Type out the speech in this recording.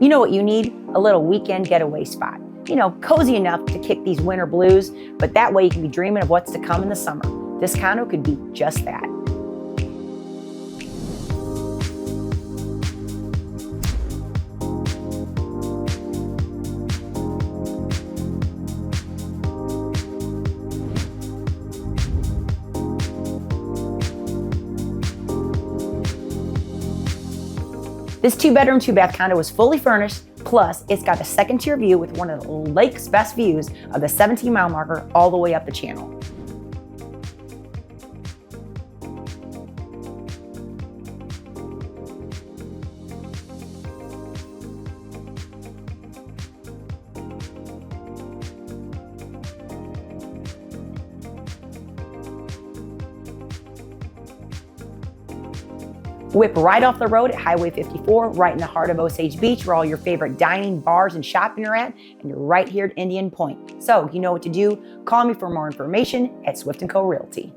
You know what you need? A little weekend getaway spot. Cozy enough to kick these winter blues, but that way you can be dreaming of what's to come in the summer. This condo could be just that. This 2-bedroom, 2-bath condo is fully furnished, plus it's got a second-tier view with one of the lake's best views of the 17-mile marker all the way up the channel. Whip right off the road at Highway 54, right in the heart of Osage Beach, where all your favorite dining, bars, and shopping are at, and you're right here at Indian Pointe. So you know what to do. Call me for more information at Swift & Co Realty.